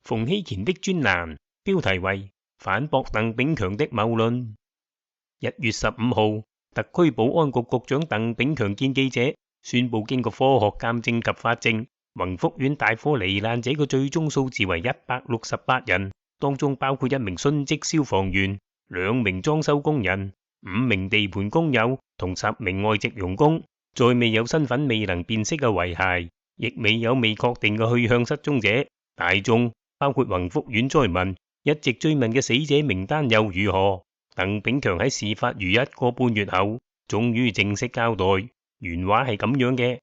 馮睎乾的專欄，標題為反駁鄧炳強的謬論。1月15號，特區保安局局長鄧炳強見記者，宣布經過科學鑑證及法證，宏福苑大火罹難者嘅最終數字為168人，當中包括1名殉職消防員、2名裝修工人、5名地盤工友同10名外籍傭工，再未有身份未能辨識嘅遺骸，亦未有未確定嘅去向失蹤者。大眾包括宏福苑災民一直追問嘅死者名單又如何？鄧炳強喺事發逾1個半月後，終於正式交代。原話係咁樣嘅：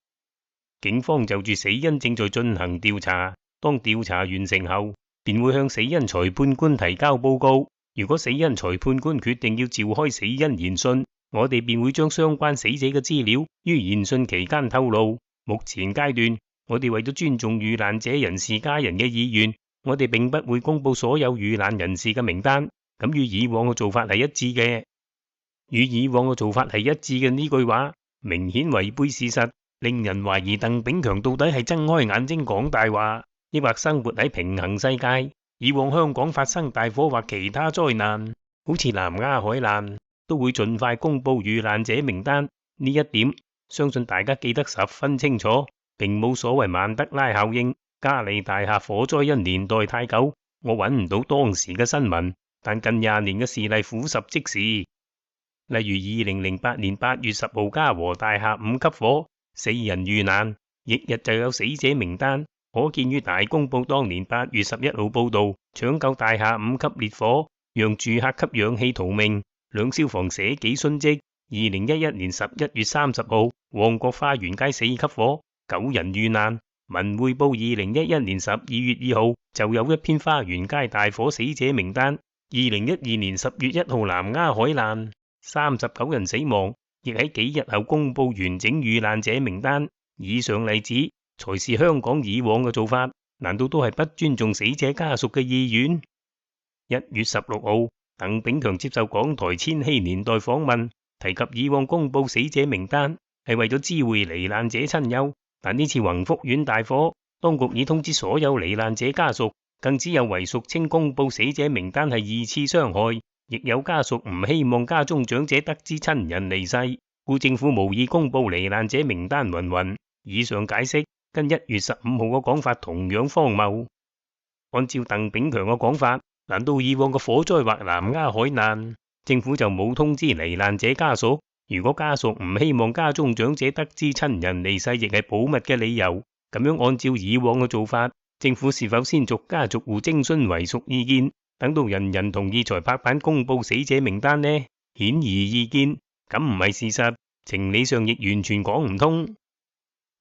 警方就住死因正在進行調查，當調查完成後，便會向死因裁判官提交報告。如果死因裁判官決定要召開死因研訊，我哋便會將相關死者嘅資料於研訊期間透露。目前階段，我哋為咗尊重遇難者人士家人嘅意願，我哋並不會公布所有遇難人士嘅名單。咁與以往嘅做法係一致嘅。與以往嘅做法係一致嘅呢句話，明顯違背事實，令人懷疑鄧炳強到底係睜開眼睛講大話，抑或生活喺平行世界。以往香港發生大火或其他災難，好似南丫海難，都會盡快公布遇難者名單。呢一點，相信大家記得十分清楚，並冇所謂曼德拉效應。嘉利大廈火災因年代太久，我揾唔到當時嘅新聞。但近20年嘅事例俯拾即是，例如2008年8月10號嘉禾大廈5級火，4人遇難，翌日就有死者名單。可見於大公報當年8月11號報道，搶救大廈5級烈火，讓住客吸氧氣逃命，2消防捨己殉職。2011年11月30號，旺角花園街4級火，9人遇難。文匯報2011年12月2號就有一篇花園街大火死者名單。2012年10月1號南丫海難，39人死亡，亦喺幾日後公布完整遇難者名單。以上例子才是香港以往嘅做法，難道都係不尊重死者家屬嘅意願？1月16號，鄧炳強接受港台千禧年代訪問，提及以往公布死者名單係為咗知會罹難者親友，但呢次宏福苑大火，當局已通知所有罹難者家屬。更只有遺屬稱公布死者名單係2次傷害，亦有家屬唔希望家中長者得知親人離世，故政府無意公布罹難者名單。以上解釋跟1月15號嘅講法同樣荒謬。按照鄧炳強嘅講法，難道以往嘅火災或南丫海難，政府就冇通知罹難者家屬？如果家屬唔希望家中長者得知親人離世，亦係保密嘅理由，咁樣按照以往嘅做法，政府是否先逐家逐戶徵詢遺屬意見，等到人人同意才拍板公布死者名單呢？顯而易見，咁唔係事實，情理上亦完全講唔通。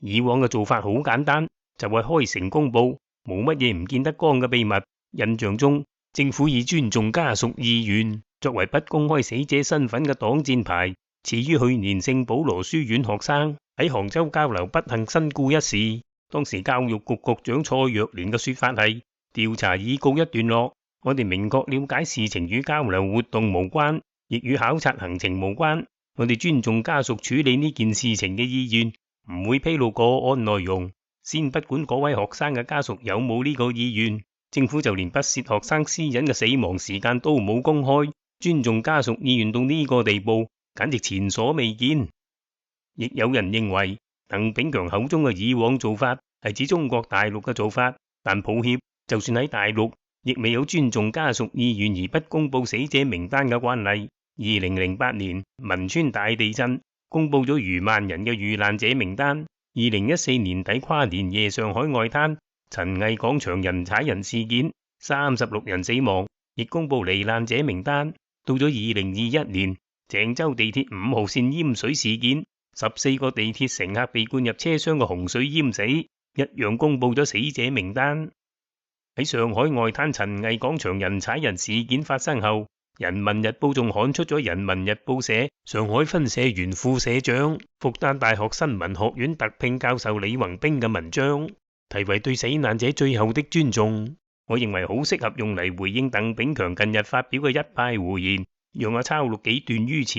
以往嘅做法好簡單，就係開誠公布，冇乜嘢唔見得光嘅秘密。印象中，政府以尊重家屬意願作為不公開死者身份嘅擋箭牌。至於去年聖保羅書院學生喺杭州交流不幸身故一事，當時教育局局長蔡若蓮嘅說法係調查已告一段落，我哋明確了解事情與交流活動無關，亦與考察行程無關。我哋尊重家屬處理呢件事情嘅意願，唔會披露個案內容。先不管嗰位學生嘅家屬有冇呢個意願，政府就連不涉學生私隱嘅死亡時間都冇公開，尊重家屬意願到呢個地步，簡直前所未見。亦有人認為鄧炳強口中嘅以往做法係指中國大陸嘅做法，但抱歉，就算喺大陸，亦未有尊重家屬意願而不公布死者名單嘅慣例。2008年汶川大地震，公布咗逾萬人嘅遇難者名單。2014年底跨年夜上海外灘陳毅廣場人踩人事件，36人死亡，亦公布罹難者名單。到咗2021年鄭州地鐵5號線淹水事件，14個地鐵乘客被灌入車廂嘅洪水淹死，一樣公布咗死者名單。喺上海外灘陳毅廣場人踩人事件發生後，人民日報仲刊出咗人民日報社上海分社原副社長、復旦大學新聞學院特聘教授李宏斌嘅文章，題為對死難者最後的尊重。我認為好適合用嚟回應鄧炳強近日發表嘅一派胡言，讓我抄錄幾段於此。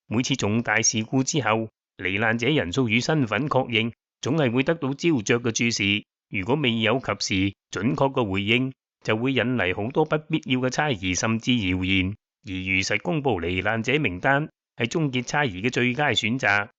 每次重大事故之後，罹難者人數與身份確認總係會得到焦灼嘅注視。如果未有及時準確嘅回應，就會引嚟好多不必要嘅猜疑甚至謠言。而如實公佈罹難者名單係終結猜疑嘅最佳選擇。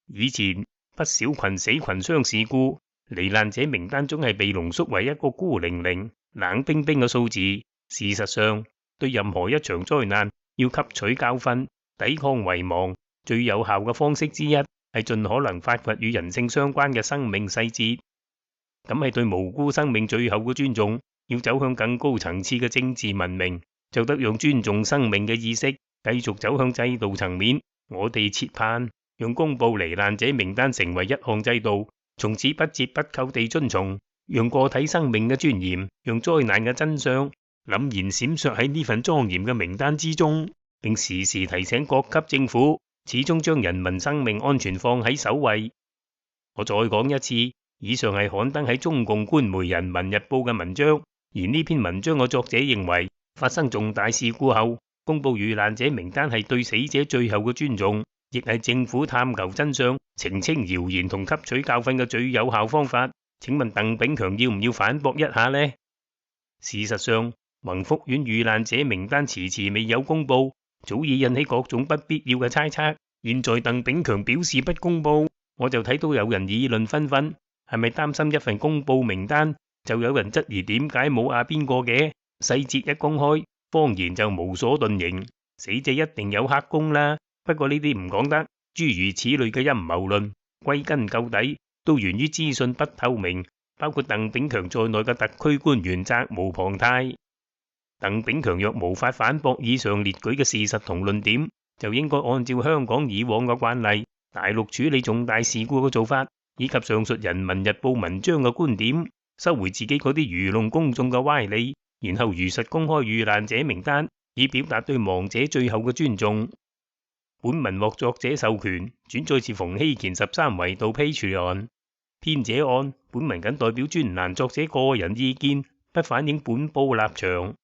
以前不少群死群傷事故，罹難者名單總係被濃縮為一個孤零零、冷冰冰嘅數字。事實上，對任何一場災難，要吸取教訓、抵抗遺忘，最有效嘅方式之一係盡可能發掘與人性相關嘅生命細節。咁係對無辜生命最後嘅尊重。要走向更高層次嘅政治文明，就得讓尊重生命嘅意識繼續走向制度層面。我哋切盼讓公佈罹難者名單成為一項制度，從此不折不扣地遵從，讓個體生命嘅尊嚴，讓災難嘅真相凜然閃爍喺呢份莊嚴嘅名單之中，並時時提醒各級政府始終將人民生命安全放喺首位。我再講一次，以上係刊登喺中共官媒《人民日報》嘅文章。而呢篇文章嘅作者認為，發生重大事故後，公佈遇難者名單係對死者最後嘅尊重，亦係政府探求真相、澄清謠言同吸取教訓嘅最有效方法。請問鄧炳強要唔要反駁一下呢？事實上，宏福苑遇難者名單遲遲未有公佈，早已引起各種不必要嘅猜測。現在鄧炳強表示不公佈，我就睇到有人議論紛紛，係咪擔心一份公佈名單？就有人質疑點解冇邊個嘅？細節一公開，謊言就無所遁形，死者一定有黑工啦。不過呢啲唔講得，諸如此類嘅陰謀論，歸根究底都源於資訊不透明，包括鄧炳強在內嘅特區官員責無旁貸。鄧炳強若無法反駁以上列舉嘅事實同論點，就應該按照香港以往嘅慣例，大陸處理重大事故嘅做法，以及上述《人民日報》文章嘅觀點，收回自己嗰啲愚弄公眾嘅歪理，然後如實公開遇難者名單，以表達對亡者最後嘅尊重。本文獲作者授權，轉載自馮睎乾13維度 Patreon。編者按本文僅代表專欄作者個人意見，不反映本報立場。